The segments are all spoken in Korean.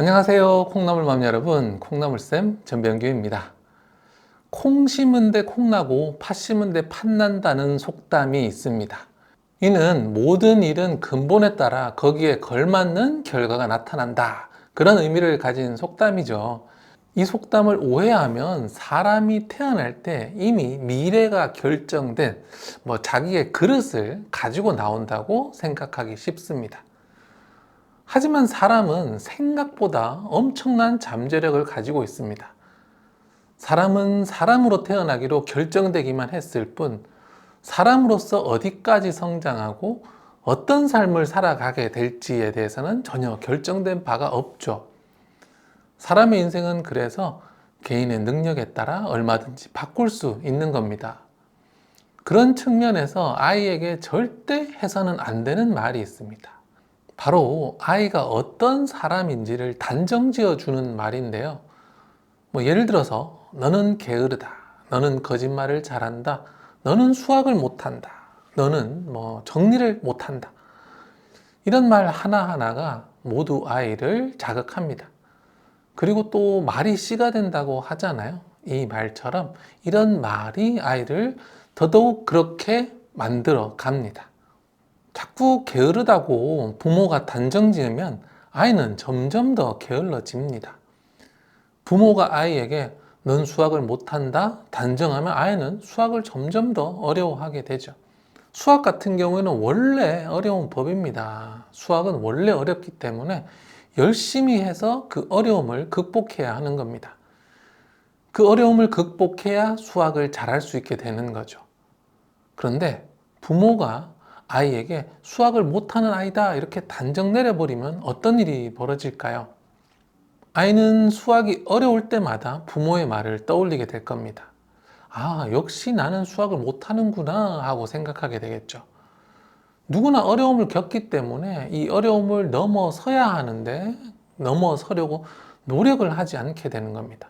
안녕하세요, 콩나물맘 여러분. 콩나물쌤 전병규입니다. 콩 심은 데 콩나고 팥 심은 데 팥난다는 속담이 있습니다. 이는 모든 일은 근본에 따라 거기에 걸맞는 결과가 나타난다, 그런 의미를 가진 속담이죠. 이 속담을 오해하면 사람이 태어날 때 이미 미래가 결정된 자기의 그릇을 가지고 나온다고 생각하기 쉽습니다. 하지만 사람은 생각보다 엄청난 잠재력을 가지고 있습니다. 사람은 사람으로 태어나기로 결정되기만 했을 뿐, 사람으로서 어디까지 성장하고 어떤 삶을 살아가게 될지에 대해서는 전혀 결정된 바가 없죠. 사람의 인생은 그래서 개인의 능력에 따라 얼마든지 바꿀 수 있는 겁니다. 그런 측면에서 아이에게 절대 해서는 안 되는 말이 있습니다. 바로 아이가 어떤 사람인지를 단정지어 주는 말인데요. 예를 들어서 너는 게으르다, 너는 거짓말을 잘한다, 너는 수학을 못한다, 너는 정리를 못한다, 이런 말 하나하나가 모두 아이를 자극합니다. 그리고 또 말이 씨가 된다고 하잖아요. 이 말처럼 이런 말이 아이를 더더욱 그렇게 만들어 갑니다. 자꾸 게으르다고 부모가 단정 지으면 아이는 점점 더 게을러집니다. 부모가 아이에게 넌 수학을 못한다 단정하면 아이는 수학을 점점 더 어려워하게 되죠. 수학 같은 경우에는 원래 어려운 법입니다. 수학은 원래 어렵기 때문에 열심히 해서 그 어려움을 극복해야 하는 겁니다. 그 어려움을 극복해야 수학을 잘할 수 있게 되는 거죠. 그런데 부모가 아이에게 수학을 못하는 아이다 이렇게 단정 내려버리면 어떤 일이 벌어질까요? 아이는 수학이 어려울 때마다 부모의 말을 떠올리게 될 겁니다. 아, 역시 나는 수학을 못하는구나 하고 생각하게 되겠죠. 누구나 어려움을 겪기 때문에 이 어려움을 넘어서야 하는데 넘어서려고 노력을 하지 않게 되는 겁니다.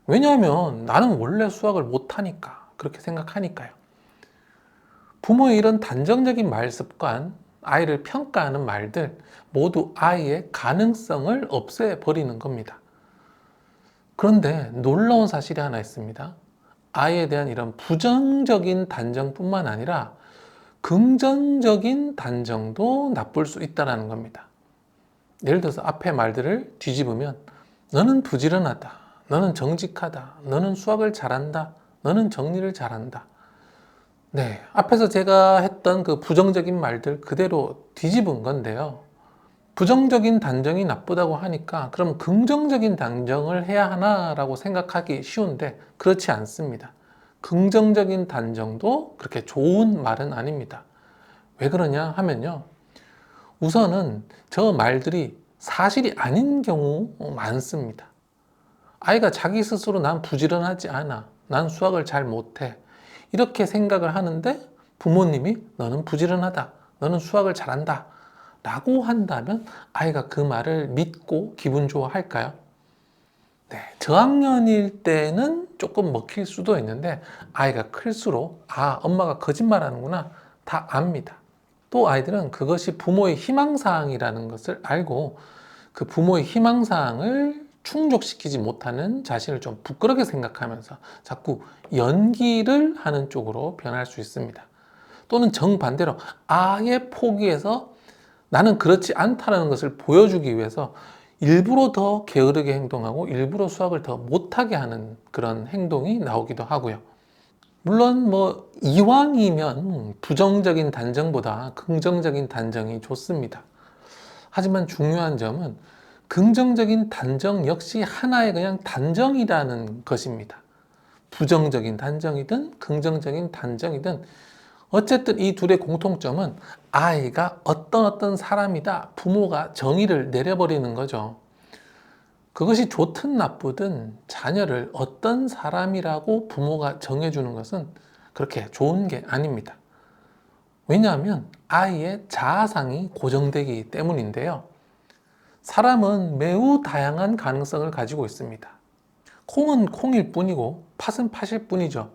왜냐하면 나는 원래 수학을 못하니까, 그렇게 생각하니까요. 부모의 이런 단정적인 말 습관, 아이를 평가하는 말들 모두 아이의 가능성을 없애버리는 겁니다. 그런데 놀라운 사실이 하나 있습니다. 아이에 대한 이런 부정적인 단정뿐만 아니라 긍정적인 단정도 나쁠 수 있다는 겁니다. 예를 들어서 앞에 말들을 뒤집으면 너는 부지런하다, 너는 정직하다, 너는 수학을 잘한다, 너는 정리를 잘한다. 네, 앞에서 제가 했던 그 부정적인 말들 그대로 뒤집은 건데요. 부정적인 단정이 나쁘다고 하니까 그럼 긍정적인 단정을 해야 하나라고 생각하기 쉬운데 그렇지 않습니다. 긍정적인 단정도 그렇게 좋은 말은 아닙니다. 왜 그러냐 하면요. 우선은 저 말들이 사실이 아닌 경우 많습니다. 아이가 자기 스스로 난 부지런하지 않아, 난 수학을 잘 못해, 이렇게 생각을 하는데 부모님이 너는 부지런하다, 너는 수학을 잘한다 라고 한다면 아이가 그 말을 믿고 기분 좋아할까요? 네, 저학년일 때는 조금 먹힐 수도 있는데 아이가 클수록 아, 엄마가 거짓말하는구나 다 압니다. 또 아이들은 그것이 부모의 희망사항이라는 것을 알고 그 부모의 희망사항을 충족시키지 못하는 자신을 좀 부끄럽게 생각하면서 자꾸 연기를 하는 쪽으로 변할 수 있습니다. 또는 정반대로 아예 포기해서 나는 그렇지 않다는 것을 보여주기 위해서 일부러 더 게으르게 행동하고 일부러 수학을 더 못하게 하는 그런 행동이 나오기도 하고요. 물론 이왕이면 부정적인 단정보다 긍정적인 단정이 좋습니다. 하지만 중요한 점은 긍정적인 단정 역시 하나의 그냥 단정이라는 것입니다. 부정적인 단정이든 긍정적인 단정이든 어쨌든 이 둘의 공통점은 아이가 어떤 사람이다, 부모가 정의를 내려버리는 거죠. 그것이 좋든 나쁘든 자녀를 어떤 사람이라고 부모가 정해주는 것은 그렇게 좋은 게 아닙니다. 왜냐하면 아이의 자아상이 고정되기 때문인데요. 사람은 매우 다양한 가능성을 가지고 있습니다. 콩은 콩일 뿐이고 팥은 팥일 뿐이죠.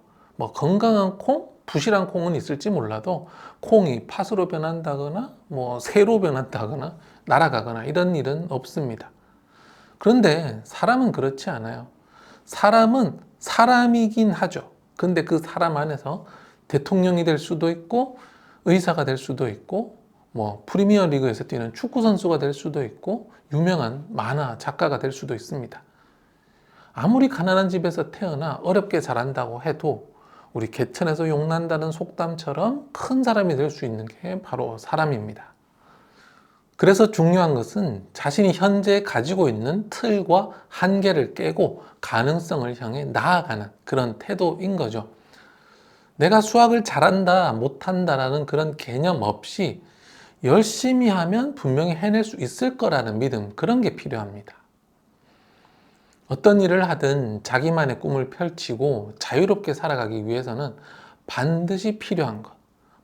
건강한 콩, 부실한 콩은 있을지 몰라도 콩이 팥으로 변한다거나 새로 변한다거나 날아가거나 이런 일은 없습니다. 그런데 사람은 그렇지 않아요. 사람은 사람이긴 하죠. 근데 그 사람 안에서 대통령이 될 수도 있고, 의사가 될 수도 있고, 뭐 프리미어 리그에서 뛰는 축구 선수가 될 수도 있고, 유명한 만화 작가가 될 수도 있습니다. 아무리 가난한 집에서 태어나 어렵게 자란다고 해도 우리 개천에서 용난다는 속담처럼 큰 사람이 될 수 있는 게 바로 사람입니다. 그래서 중요한 것은 자신이 현재 가지고 있는 틀과 한계를 깨고 가능성을 향해 나아가는 그런 태도인 거죠. 내가 수학을 잘한다, 못한다라는 그런 개념 없이 열심히 하면 분명히 해낼 수 있을 거라는 믿음, 그런 게 필요합니다. 어떤 일을 하든 자기만의 꿈을 펼치고 자유롭게 살아가기 위해서는 반드시 필요한 것,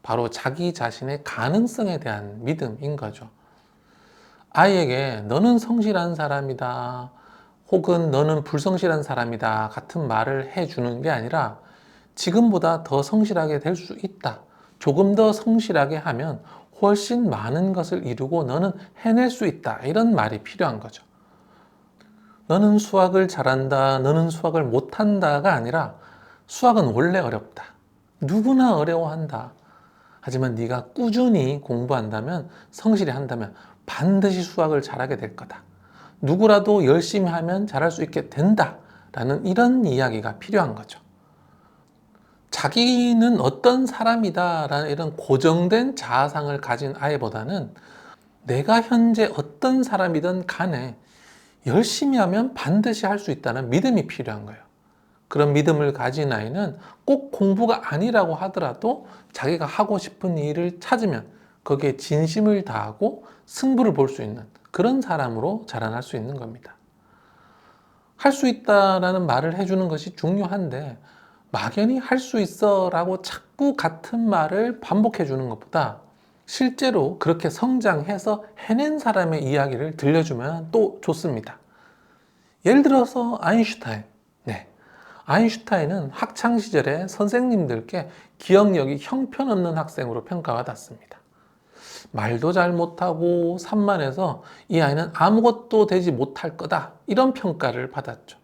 바로 자기 자신의 가능성에 대한 믿음인 거죠. 아이에게 너는 성실한 사람이다, 혹은 너는 불성실한 사람이다 같은 말을 해주는 게 아니라 지금보다 더 성실하게 될 수 있다. 조금 더 성실하게 하면 훨씬 많은 것을 이루고 너는 해낼 수 있다. 이런 말이 필요한 거죠. 너는 수학을 잘한다, 너는 수학을 못한다가 아니라 수학은 원래 어렵다. 누구나 어려워한다. 하지만 네가 꾸준히 공부한다면, 성실히 한다면 반드시 수학을 잘하게 될 거다. 누구라도 열심히 하면 잘할 수 있게 된다. 라는 이런 이야기가 필요한 거죠. 자기는 어떤 사람이다 라는 이런 고정된 자아상을 가진 아이보다는 내가 현재 어떤 사람이든 간에 열심히 하면 반드시 할 수 있다는 믿음이 필요한 거예요. 그런 믿음을 가진 아이는 꼭 공부가 아니라고 하더라도 자기가 하고 싶은 일을 찾으면 거기에 진심을 다하고 승부를 볼 수 있는 그런 사람으로 자라날 수 있는 겁니다. 할 수 있다라는 말을 해주는 것이 중요한데 막연히 할 수 있어 라고 자꾸 같은 말을 반복해 주는 것보다 실제로 그렇게 성장해서 해낸 사람의 이야기를 들려주면 또 좋습니다. 예를 들어서 아인슈타인. 네. 아인슈타인은 학창시절에 선생님들께 기억력이 형편없는 학생으로 평가받았습니다. 말도 잘 못하고 산만해서 이 아이는 아무것도 되지 못할 거다. 이런 평가를 받았죠.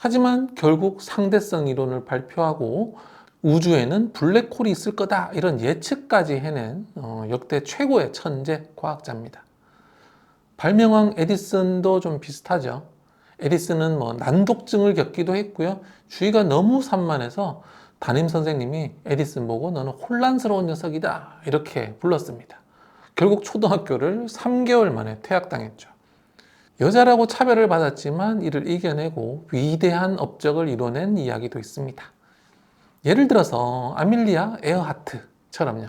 하지만 결국 상대성 이론을 발표하고 우주에는 블랙홀이 있을 거다. 이런 예측까지 해낸 역대 최고의 천재 과학자입니다. 발명왕 에디슨도 좀 비슷하죠. 에디슨은 난독증을 겪기도 했고요. 주위가 너무 산만해서 담임 선생님이 에디슨 보고 너는 혼란스러운 녀석이다 이렇게 불렀습니다. 결국 초등학교를 3개월 만에 퇴학당했죠. 여자라고 차별을 받았지만 이를 이겨내고 위대한 업적을 이뤄낸 이야기도 있습니다. 예를 들어서 아밀리아 에어하트처럼요.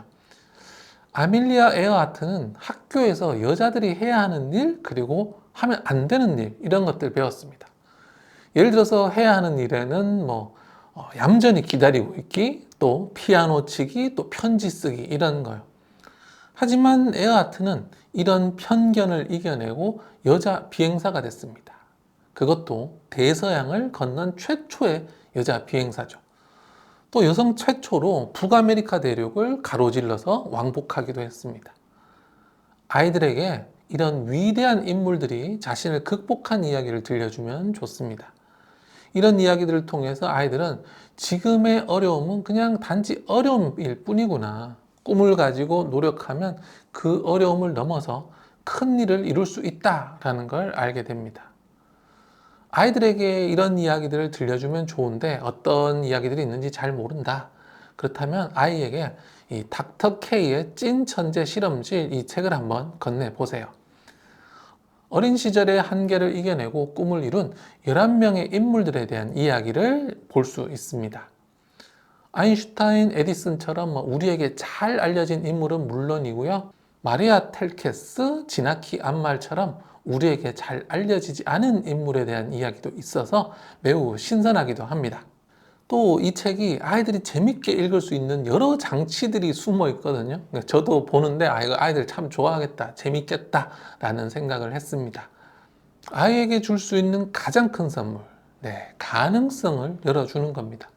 아밀리아 에어하트는 학교에서 여자들이 해야 하는 일, 그리고 하면 안 되는 일, 이런 것들 배웠습니다. 예를 들어서 해야 하는 일에는 얌전히 기다리고 있기, 또 피아노 치기, 또 편지 쓰기, 이런 거요. 하지만 에어하트는 이런 편견을 이겨내고 여자 비행사가 됐습니다. 그것도 대서양을 건넌 최초의 여자 비행사죠. 또 여성 최초로 북아메리카 대륙을 가로질러서 왕복하기도 했습니다. 아이들에게 이런 위대한 인물들이 자신을 극복한 이야기를 들려주면 좋습니다. 이런 이야기들을 통해서 아이들은 지금의 어려움은 그냥 단지 어려움일 뿐이구나. 꿈을 가지고 노력하면 그 어려움을 넘어서 큰 일을 이룰 수 있다라는 걸 알게 됩니다. 아이들에게 이런 이야기들을 들려주면 좋은데 어떤 이야기들이 있는지 잘 모른다. 그렇다면 아이에게 이 닥터 K의 찐 천재 실험실 이 책을 한번 건네보세요. 어린 시절의 한계를 이겨내고 꿈을 이룬 11명의 인물들에 대한 이야기를 볼 수 있습니다. 아인슈타인, 에디슨처럼 우리에게 잘 알려진 인물은 물론이고요. 마리아 텔케스, 지나키 암말처럼 우리에게 잘 알려지지 않은 인물에 대한 이야기도 있어서 매우 신선하기도 합니다. 또 이 책이 아이들이 재밌게 읽을 수 있는 여러 장치들이 숨어 있거든요. 저도 보는데 이거 아이들 참 좋아하겠다, 재밌겠다 라는 생각을 했습니다. 아이에게 줄 수 있는 가장 큰 선물, 가능성을 열어주는 겁니다.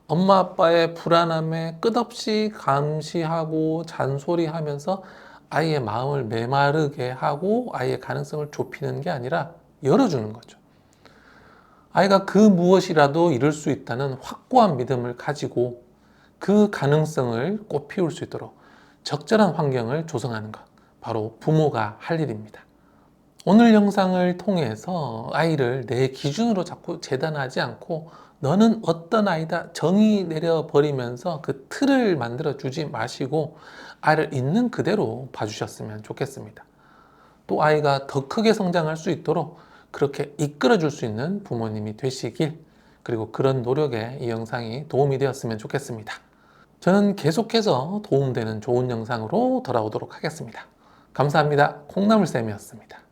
엄마 아빠의 불안함에 끝없이 감시하고 잔소리하면서 아이의 마음을 메마르게 하고 아이의 가능성을 좁히는 게 아니라 열어주는 거죠. 아이가 그 무엇이라도 이룰 수 있다는 확고한 믿음을 가지고 그 가능성을 꽃피울 수 있도록 적절한 환경을 조성하는 것, 바로 부모가 할 일입니다. 오늘 영상을 통해서 아이를 내 기준으로 자꾸 재단하지 않고 너는 어떤 아이다 정의 내려버리면서 그 틀을 만들어 주지 마시고 아이를 있는 그대로 봐주셨으면 좋겠습니다. 또 아이가 더 크게 성장할 수 있도록 그렇게 이끌어 줄 수 있는 부모님이 되시길, 그리고 그런 노력에 이 영상이 도움이 되었으면 좋겠습니다. 저는 계속해서 도움되는 좋은 영상으로 돌아오도록 하겠습니다. 감사합니다. 콩나물쌤이었습니다.